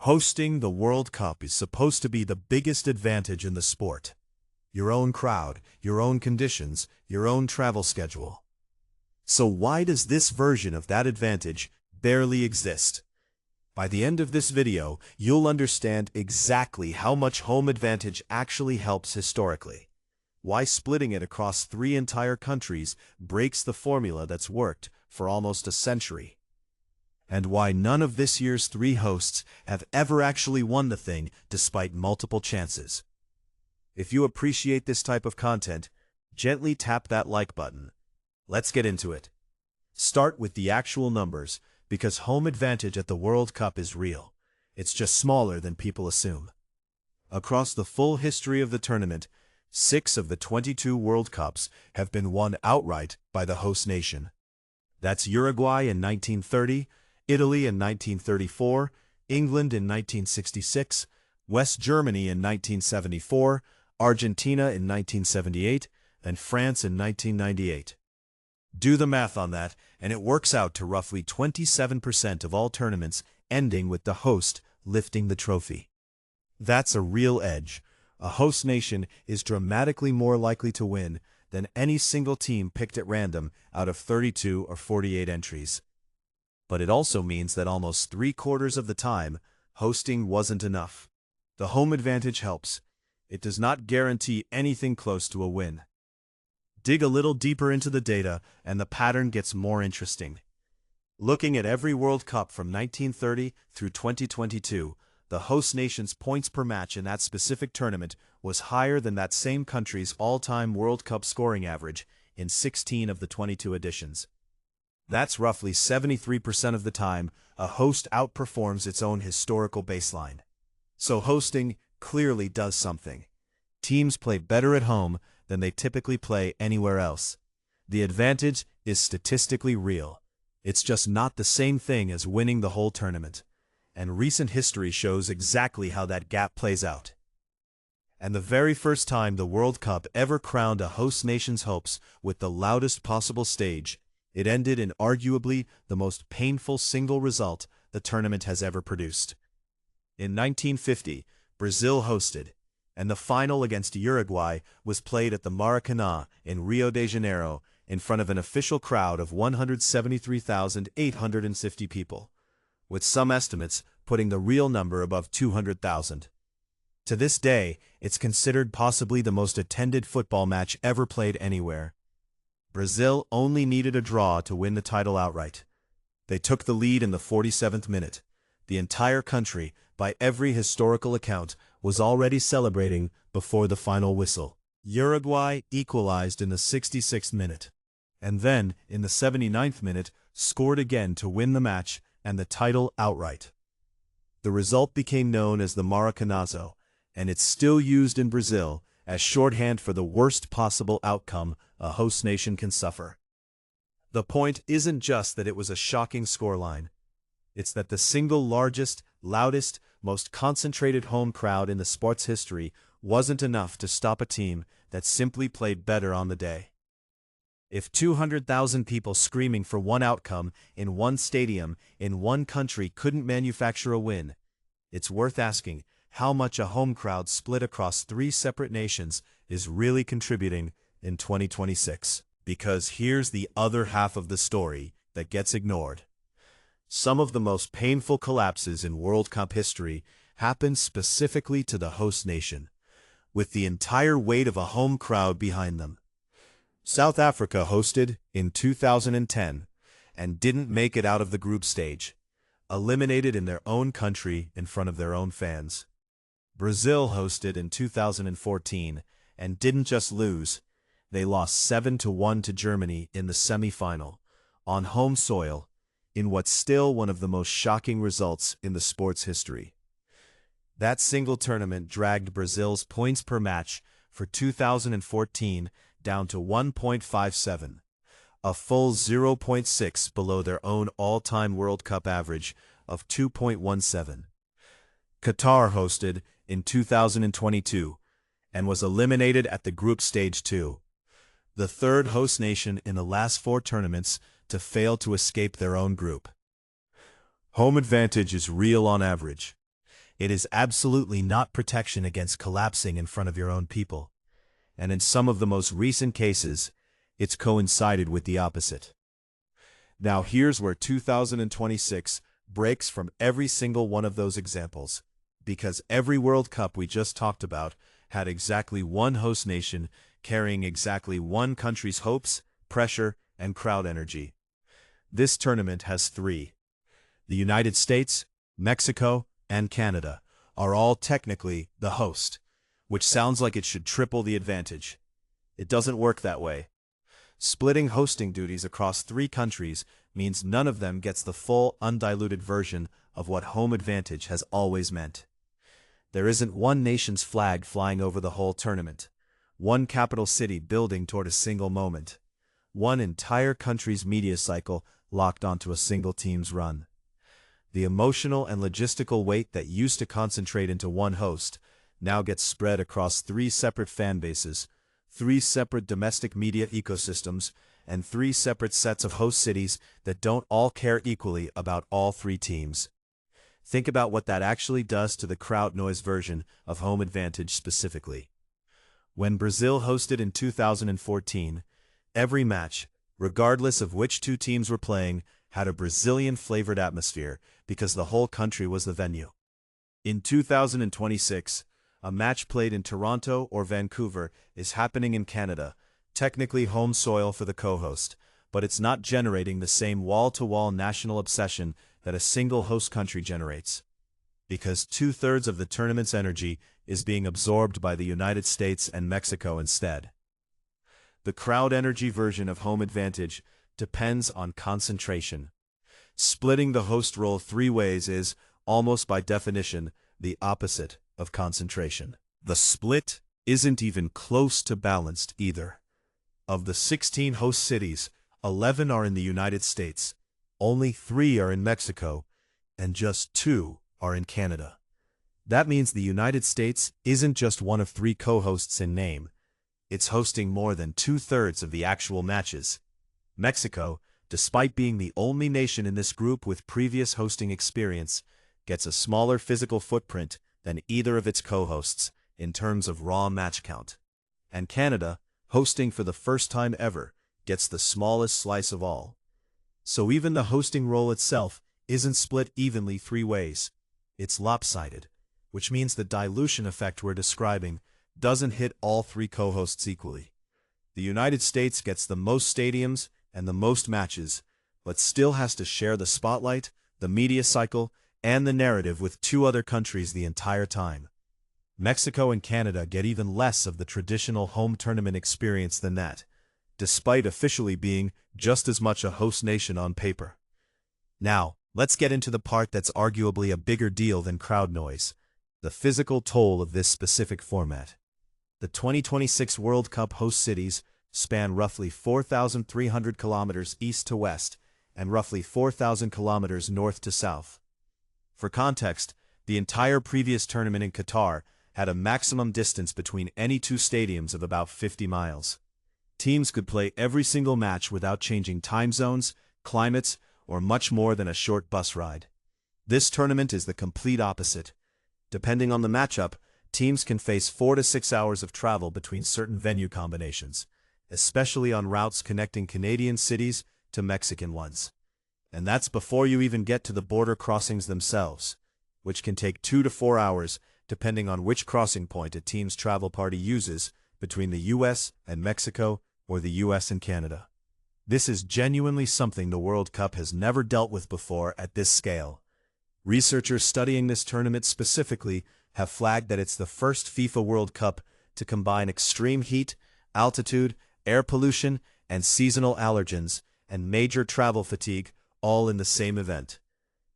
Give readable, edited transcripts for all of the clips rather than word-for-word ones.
Hosting the World Cup is supposed to be the biggest advantage in the sport. Your own crowd, your own conditions, your own travel schedule. So why does this version of that advantage barely exist? By the end of this video, you'll understand exactly how much home advantage actually helps historically. Why splitting it across 3 entire countries breaks the formula that's worked for almost a century. And why none of this year's 3 hosts have ever actually won the thing despite multiple chances. If you appreciate this type of content, gently tap that like button. Let's get into it. Start with the actual numbers, because home advantage at the World Cup is real. It's just smaller than people assume. Across the full history of the tournament, 6 of the 22 World Cups have been won outright by the host nation. That's Uruguay in 1930, Italy in 1934, England in 1966, West Germany in 1974, Argentina in 1978, and France in 1998. Do the math on that, and it works out to roughly 27% of all tournaments ending with the host lifting the trophy. That's a real edge. A host nation is dramatically more likely to win than any single team picked at random out of 32 or 48 entries. But it also means that almost 3/4 of the time, hosting wasn't enough. The home advantage helps. It does not guarantee anything close to a win. Dig a little deeper into the data, and the pattern gets more interesting. Looking at every World Cup from 1930 through 2022, the host nation's points per match in that specific tournament was higher than that same country's all-time World Cup scoring average in 16 of the 22 editions. That's roughly 73% of the time a host outperforms its own historical baseline. So hosting clearly does something. Teams play better at home than they typically play anywhere else. The advantage is statistically real. It's just not the same thing as winning the whole tournament. And recent history shows exactly how that gap plays out. And the very first time the World Cup ever crowned a host nation's hopes with the loudest possible stage, it ended in arguably the most painful single result the tournament has ever produced. In 1950, Brazil hosted, and the final against Uruguay was played at the Maracanã in Rio de Janeiro in front of an official crowd of 173,850 people, with some estimates putting the real number above 200,000. To this day, it's considered possibly the most attended football match ever played anywhere. Brazil only needed a draw to win the title outright. They took the lead in the 47th minute. The entire country, by every historical account, was already celebrating before the final whistle. Uruguay equalized in the 66th minute, and then, in the 79th minute, scored again to win the match and the title outright. The result became known as the Maracanazo, and it's still used in Brazil as shorthand for the worst possible outcome a host nation can suffer. The point isn't just that it was a shocking scoreline. It's that the single largest, loudest, most concentrated home crowd in the sport's history wasn't enough to stop a team that simply played better on the day. If 200,000 people screaming for one outcome in one stadium in one country couldn't manufacture a win, it's worth asking how much a home crowd split across 3 separate nations is really contributing in 2026. Because here's the other half of the story that gets ignored. Some of the most painful collapses in World Cup history happened specifically to the host nation, with the entire weight of a home crowd behind them. South Africa hosted in 2010 and didn't make it out of the group stage, eliminated in their own country in front of their own fans. Brazil hosted in 2014 and didn't just lose, they lost 7-1 to Germany in the semi-final, on home soil, in what's still one of the most shocking results in the sport's history. That single tournament dragged Brazil's points per match for 2014 down to 1.57, a full 0.6 below their own all-time World Cup average of 2.17. Qatar hosted in 2022 and was eliminated at the group stage too, the third host nation in the last 4 tournaments to fail to escape their own group. Home advantage is real on average. It is absolutely not protection against collapsing in front of your own people. And in some of the most recent cases, it's coincided with the opposite. Now here's where 2026 breaks from every single one of those examples, because every World Cup we just talked about had exactly one host nation carrying exactly one country's hopes, pressure, and crowd energy. This tournament has three. The United States, Mexico, and Canada are all technically the host, which sounds like it should triple the advantage. It doesn't work that way. Splitting hosting duties across three countries means none of them gets the full, undiluted version of what home advantage has always meant. There isn't one nation's flag flying over the whole tournament, one capital city building toward a single moment, one entire country's media cycle locked onto a single team's run. The emotional and logistical weight that used to concentrate into one host now gets spread across three separate fan bases, three separate domestic media ecosystems, and three separate sets of host cities that don't all care equally about all three teams. Think about what that actually does to the crowd noise version of home advantage specifically. When Brazil hosted in 2014, every match, regardless of which two teams were playing, had a Brazilian-flavored atmosphere because the whole country was the venue. In 2026, a match played in Toronto or Vancouver is happening in Canada, technically home soil for the co-host, but it's not generating the same wall-to-wall national obsession that a single host country generates, because 2/3 of the tournament's energy is being absorbed by the United States and Mexico instead. The crowd energy version of home advantage depends on concentration. Splitting the host role three ways is, almost by definition, the opposite of concentration. The split isn't even close to balanced either. Of the 16 host cities, 11 are in the United States, only 3 are in Mexico, and just 2 are in Canada. That means the United States isn't just one of 3 co-hosts in name. It's hosting more than 2/3 of the actual matches. Mexico, despite being the only nation in this group with previous hosting experience, gets a smaller physical footprint than either of its co-hosts in terms of raw match count. And Canada, hosting for the first time ever, gets the smallest slice of all. So even the hosting role itself isn't split evenly 3 ways. It's lopsided, which means the dilution effect we're describing doesn't hit all 3 co-hosts equally. The United States gets the most stadiums and the most matches, but still has to share the spotlight, the media cycle, and the narrative with 2 other countries the entire time. Mexico and Canada get even less of the traditional home tournament experience than that, despite officially being just as much a host nation on paper. Now, let's get into the part that's arguably a bigger deal than crowd noise: the physical toll of this specific format. The 2026 World Cup host cities span roughly 4,300 kilometers east to west and roughly 4,000 kilometers north to south. For context, the entire previous tournament in Qatar had a maximum distance between any 2 stadiums of about 50 miles. Teams could play every single match without changing time zones, climates, or much more than a short bus ride. This tournament is the complete opposite. Depending on the matchup, teams can face 4 to 6 hours of travel between certain venue combinations, especially on routes connecting Canadian cities to Mexican ones. And that's before you even get to the border crossings themselves, which can take 2 to 4 hours depending on which crossing point a team's travel party uses between the US and Mexico or the US and Canada. This is genuinely something the World Cup has never dealt with before at this scale. Researchers studying this tournament specifically have flagged that it's the first FIFA World Cup to combine extreme heat, altitude, air pollution, and seasonal allergens, and major travel fatigue all in the same event.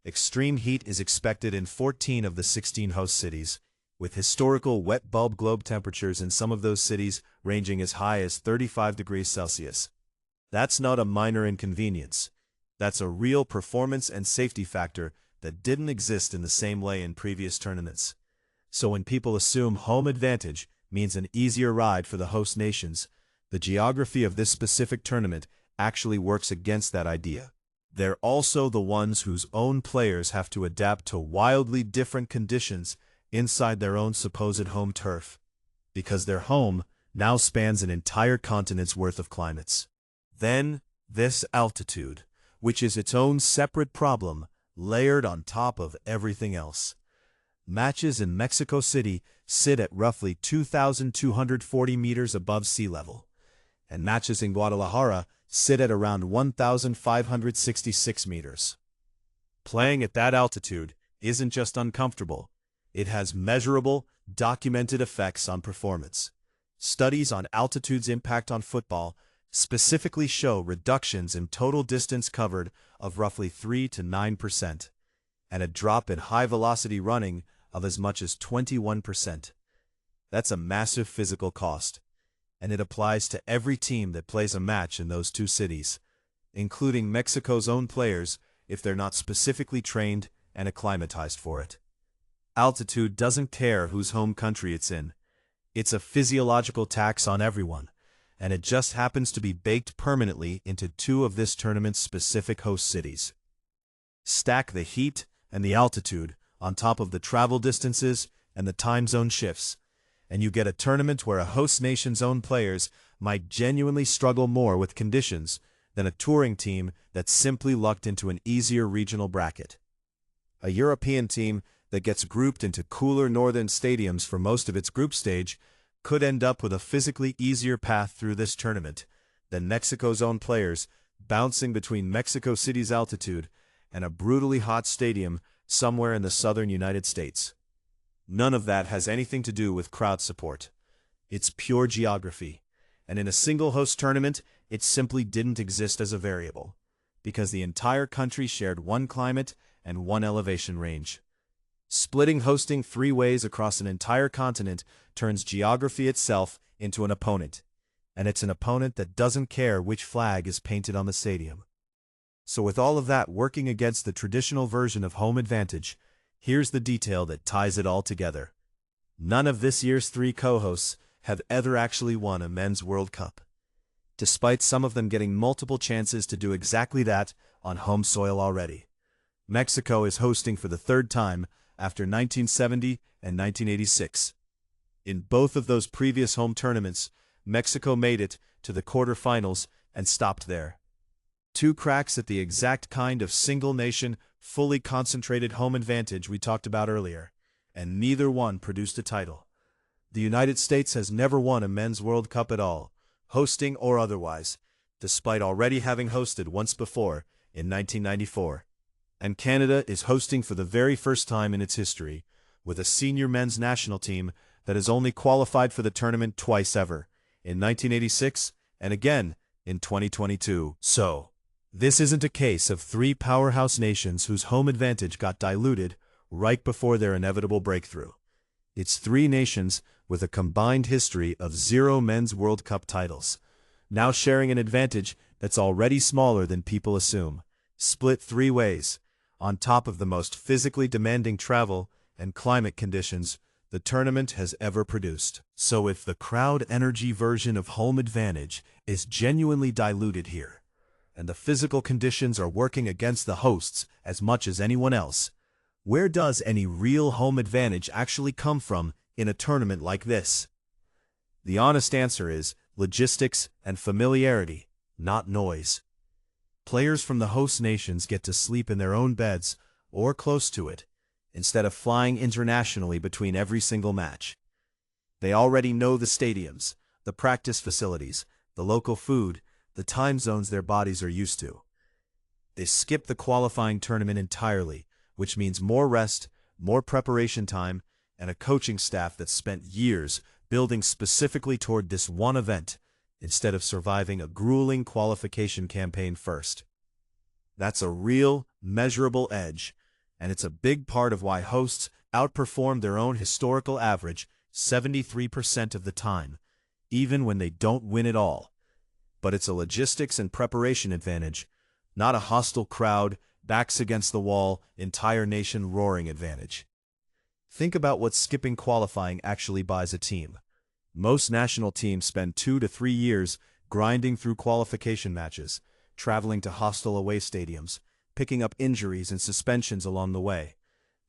Extreme heat is expected in 14 of the 16 host cities, with historical wet bulb globe temperatures in some of those cities ranging as high as 35 degrees Celsius. That's not a minor inconvenience. That's a real performance and safety factor that didn't exist in the same way in previous tournaments. So when people assume home advantage means an easier ride for the host nations, the geography of this specific tournament actually works against that idea. They're also the ones whose own players have to adapt to wildly different conditions inside their own supposed home turf, because their home now spans an entire continent's worth of climates. Then, this altitude, which is its own separate problem, layered on top of everything else. Matches in Mexico City sit at roughly 2,240 meters above sea level, and matches in Guadalajara sit at around 1,566 meters. Playing at that altitude isn't just uncomfortable, it has measurable, documented effects on performance. Studies on altitude's impact on football specifically show reductions in total distance covered of roughly 3 to 9%, and a drop in high-velocity running of as much as 21%. That's a massive physical cost, and it applies to every team that plays a match in those two cities, including Mexico's own players if they're not specifically trained and acclimatized for it. Altitude doesn't care whose home country it's in. It's a physiological tax on everyone, and it just happens to be baked permanently into two of this tournament's specific host cities. Stack the heat and the altitude on top of the travel distances and the time zone shifts, and you get a tournament where a host nation's own players might genuinely struggle more with conditions than a touring team that's simply lucked into an easier regional bracket. A European team that gets grouped into cooler northern stadiums for most of its group stage could end up with a physically easier path through this tournament than Mexico's own players bouncing between Mexico City's altitude and a brutally hot stadium somewhere in the southern United States. None of that has anything to do with crowd support. It's pure geography, and in a single host tournament, it simply didn't exist as a variable, because the entire country shared one climate and one elevation range. Splitting hosting 3 ways across an entire continent turns geography itself into an opponent, and it's an opponent that doesn't care which flag is painted on the stadium. So with all of that working against the traditional version of home advantage, here's the detail that ties it all together. None of this year's 3 co-hosts have ever actually won a Men's World Cup, despite some of them getting multiple chances to do exactly that on home soil already. Mexico is hosting for the 3rd time after 1970 and 1986. In both of those previous home tournaments, Mexico made it to the quarterfinals and stopped there. 2 cracks at the exact kind of single-nation, fully concentrated home advantage we talked about earlier, and neither one produced a title. The United States has never won a Men's World Cup at all, hosting or otherwise, despite already having hosted once before in 1994. And Canada is hosting for the very first time in its history, with a senior men's national team that has only qualified for the tournament twice ever, in 1986 and again in 2022. So, this isn't a case of 3 powerhouse nations whose home advantage got diluted right before their inevitable breakthrough. It's 3 nations with a combined history of 0 Men's World Cup titles, now sharing an advantage that's already smaller than people assume, split 3 ways, on top of the most physically demanding travel and climate conditions the tournament has ever produced. So if the crowd energy version of home advantage is genuinely diluted here, and the physical conditions are working against the hosts as much as anyone else, where does any real home advantage actually come from in a tournament like this? The honest answer is logistics and familiarity, not noise. Players from the host nations get to sleep in their own beds or close to it, instead of flying internationally between every single match. They already know the stadiums, the practice facilities, the local food, the time zones their bodies are used to. They skip the qualifying tournament entirely, which means more rest, more preparation time, and a coaching staff that spent years building specifically toward this one event, instead of surviving a grueling qualification campaign first. That's a real, measurable edge, and it's a big part of why hosts outperform their own historical average 73% of the time, even when they don't win it all. But it's a logistics and preparation advantage, not a hostile crowd, backs against the wall, entire nation roaring advantage. Think about what skipping qualifying actually buys a team. Most national teams spend 2 to 3 years grinding through qualification matches, traveling to hostile away stadiums, picking up injuries and suspensions along the way,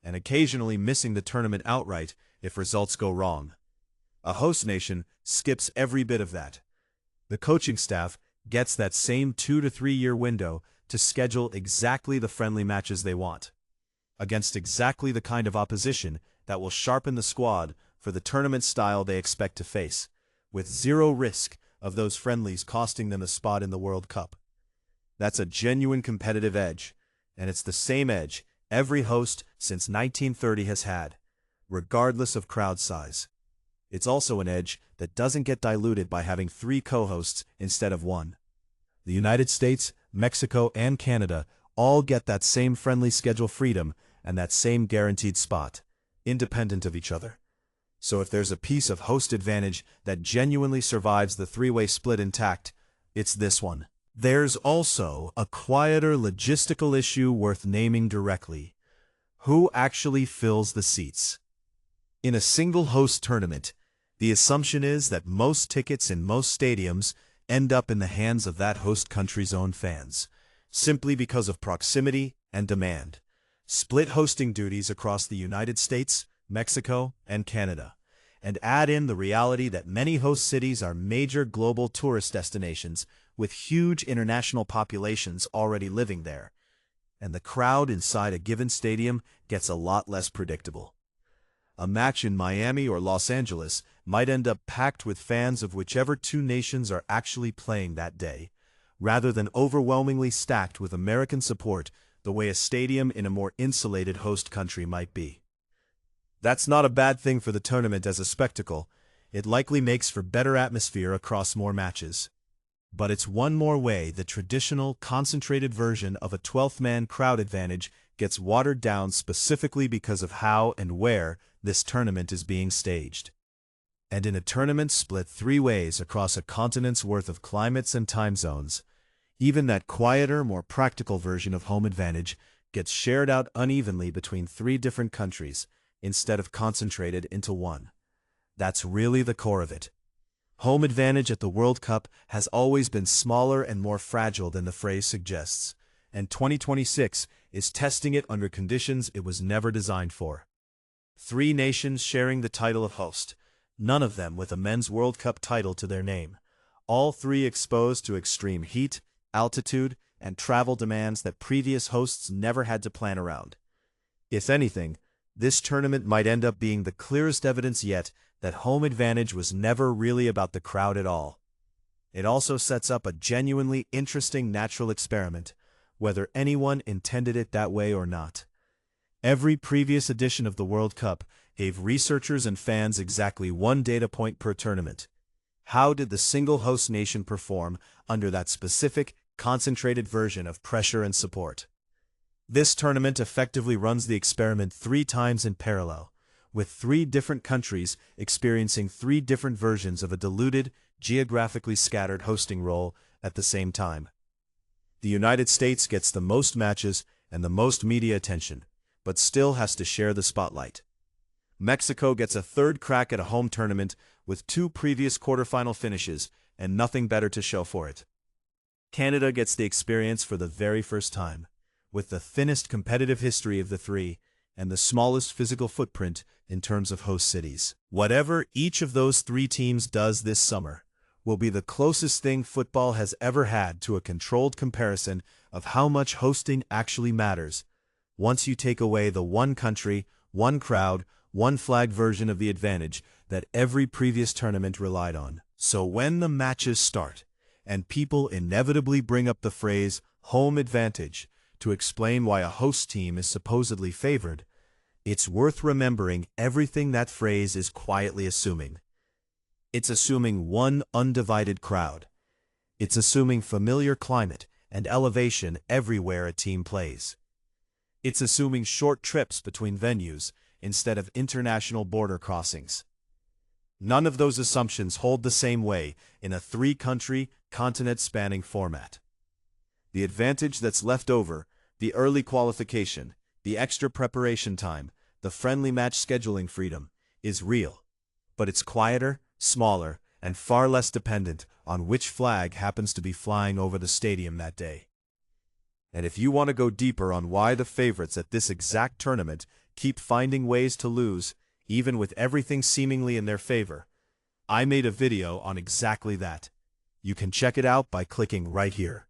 and occasionally missing the tournament outright if results go wrong. A host nation skips every bit of that. The coaching staff gets that same 2 to 3 year window to schedule exactly the friendly matches they want, against exactly the kind of opposition that will sharpen the squad for the tournament style they expect to face, with zero risk of those friendlies costing them a spot in the World Cup. That's a genuine competitive edge, and it's the same edge every host since 1930 has had, regardless of crowd size. It's also an edge that doesn't get diluted by having 3 co-hosts instead of 1. The United States, Mexico, and Canada all get that same friendly schedule freedom and that same guaranteed spot, independent of each other. So if there's a piece of host advantage that genuinely survives the 3-way split intact, it's this one. There's also a quieter logistical issue worth naming directly. Who actually fills the seats? In a single host tournament, the assumption is that most tickets in most stadiums end up in the hands of that host country's own fans, simply because of proximity and demand. Split hosting duties across the United States, Mexico, and Canada, and add in the reality that many host cities are major global tourist destinations with huge international populations already living there, and the crowd inside a given stadium gets a lot less predictable. A match in Miami or Los Angeles might end up packed with fans of whichever 2 nations are actually playing that day, rather than overwhelmingly stacked with American support the way a stadium in a more insulated host country might be. That's not a bad thing for the tournament as a spectacle. It likely makes for better atmosphere across more matches. But it's one more way the traditional, concentrated version of a 12th-man crowd advantage gets watered down specifically because of how and where this tournament is being staged. And in a tournament split 3 ways across a continent's worth of climates and time zones, even that quieter, more practical version of home advantage gets shared out unevenly between 3 different countries instead of concentrated into one. That's really the core of it. Home advantage at the World Cup has always been smaller and more fragile than the phrase suggests, and 2026 is testing it under conditions it was never designed for. 3 nations sharing the title of host, none of them with a men's World Cup title to their name, all 3 exposed to extreme heat, altitude, and travel demands that previous hosts never had to plan around. If anything, this tournament might end up being the clearest evidence yet that home advantage was never really about the crowd at all. It also sets up a genuinely interesting natural experiment, whether anyone intended it that way or not. Every previous edition of the World Cup gave researchers and fans exactly 1 data point per tournament. How did the single host nation perform under that specific, concentrated version of pressure and support? This tournament effectively runs the experiment 3 times in parallel, with 3 different countries experiencing 3 different versions of a diluted, geographically scattered hosting role at the same time. The United States gets the most matches and the most media attention, but still has to share the spotlight. Mexico gets a 3rd crack at a home tournament with 2 previous quarterfinal finishes and nothing better to show for it. Canada gets the experience for the very first time, with the thinnest competitive history of the 3 and the smallest physical footprint in terms of host cities. Whatever each of those 3 teams does this summer will be the closest thing football has ever had to a controlled comparison of how much hosting actually matters, once you take away the 1 country, 1 crowd, 1 flag version of the advantage that every previous tournament relied on. So when the matches start, and people inevitably bring up the phrase home advantage to explain why a host team is supposedly favored, it's worth remembering everything that phrase is quietly assuming. It's assuming 1 undivided crowd. It's assuming familiar climate and elevation everywhere a team plays. It's assuming short trips between venues instead of international border crossings. None of those assumptions hold the same way in a 3-country, continent-spanning format. The advantage that's left over, the early qualification, the extra preparation time, the friendly match scheduling freedom, is real, but it's quieter, smaller, and far less dependent on which flag happens to be flying over the stadium that day. And if you want to go deeper on why the favorites at this exact tournament keep finding ways to lose, even with everything seemingly in their favor, I made a video on exactly that. You can check it out by clicking right here.